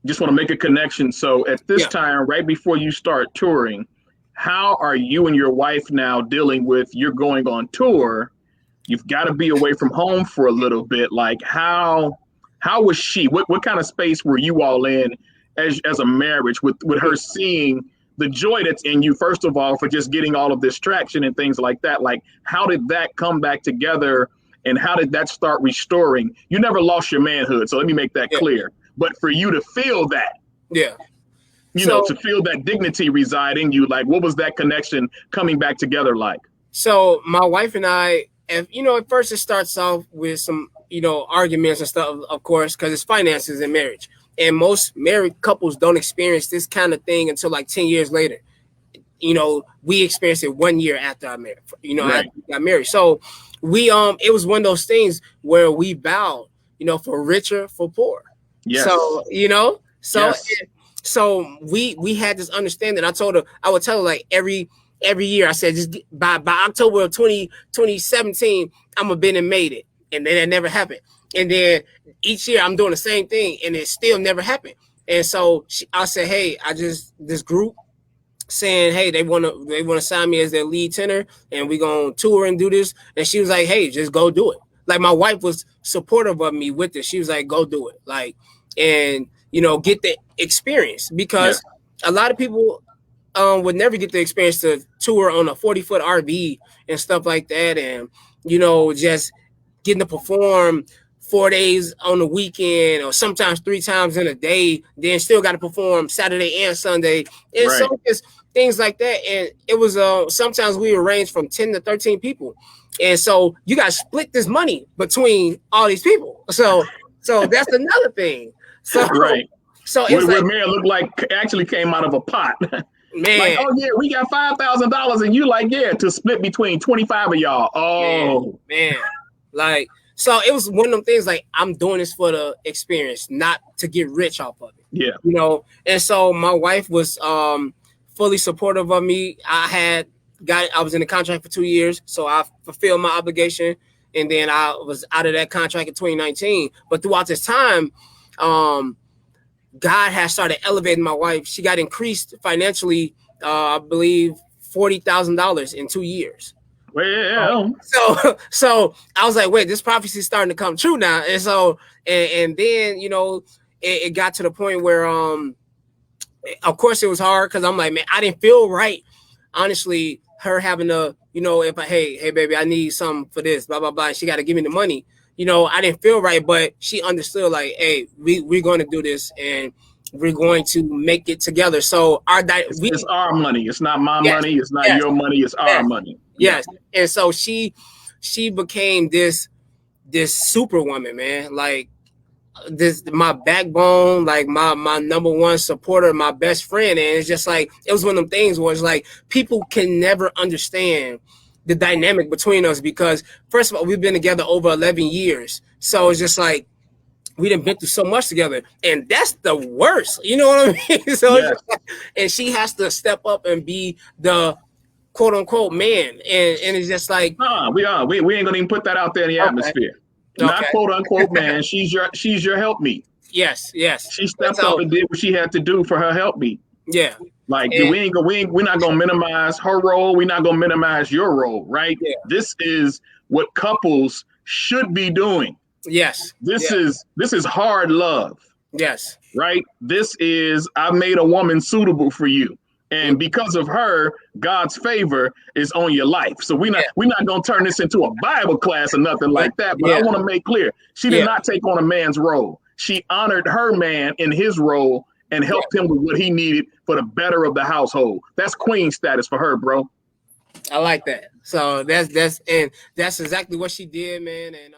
just want to make a connection. So at this time, right before you start touring, how are you and your wife now dealing with you're going on tour? You've got to be away from home for a little bit. Like how was she? What kind of space were you all in as a marriage with her seeing the joy that's in you, first of all, for just getting all of this traction and things like that? Like, how did that come back together and how did that start restoring? You never lost your manhood, so let me make that clear. But for you to feel that, you know, to feel that dignity reside in you, like, what was that connection coming back together like? So my wife and I, you know, at first it starts off with some, you know, arguments and stuff, of course, because it's finances in marriage. And most married couples don't experience this kind of thing until like 10 years later. You know, we experienced it 1 year after I married, you know, after we got married. So we, it was one of those things where we vowed, you know, for richer, for poor. Yes. So, you know, so we had this understanding. I told her, I would tell her like every year, I said, just by October of 2017, I'm gonna been and made it. And then that never happened. And then each year I'm doing the same thing and it still never happened. And so I said, hey, this group saying, hey, they want to sign me as their lead tenor and we're going to tour and do this. And she was like, hey, just go do it. Like, my wife was supportive of me with this. She was like, go do it. Like, and, you know, get the experience, because a lot of people would never get the experience to tour on a 40-foot RV and stuff like that. And, you know, just getting to perform 4 days on the weekend or sometimes 3 times in a day, then still got to perform Saturday and Sunday. And so just things like that. And it was sometimes we arranged from 10 to 13 people. And so you got to split this money between all these people. So that's another thing. So so it's what Mary looked like actually came out of a pot. Man, like, oh yeah, we got $5,000, and you like, yeah, to split between 25 of y'all. Oh man. Like, so it was one of them things, like, I'm doing this for the experience, not to get rich off of it. Yeah. You know, and so my wife was fully supportive of me. I was in the contract for 2 years, so I fulfilled my obligation, and then I was out of that contract in 2019. But throughout this time, God has started elevating my wife. She got increased financially, I believe $40,000 in 2 years. Well, so I was like, wait, this prophecy is starting to come true now. And so, and then, you know, it got to the point where, of course it was hard, because I'm like, man, I didn't feel right. Honestly, her having to, you know, if hey, baby, I need something for this, blah, blah, blah. And she got to give me the money. You know, I didn't feel right, but she understood, like, hey, we're going to do this and we're going to make it together. So it's our money. It's not my money. It's not your money. It's our money. Yes. And so she became this superwoman, man. Like, this, my backbone, like my number one supporter, my best friend. And it's just like, it was one of them things where it's like, people can never understand the dynamic between us, because first of all, we've been together over 11 years. So it's just like, we done been through so much together, and that's the worst. You know what I mean? So it's like, and she has to step up and be the quote unquote man. And it's just like, we ain't gonna even put that out there in the atmosphere. Not quote unquote man. She's your helpmeet. Yes. She stepped up and did what she had to do for her helpmeet. Yeah. Like, we're not gonna minimize her role. We're not gonna minimize your role, right? Yeah. This is what couples should be doing. Yes. This is hard love. Yes. Right? This is, I made a woman suitable for you. And because of her, God's favor is on your life. So we're not gonna turn this into a Bible class or nothing like that. But I want to make clear, she did not take on a man's role. She honored her man in his role and helped him with what he needed for the better of the household. That's queen status for her, bro. I like that. So that's exactly what she did, man. And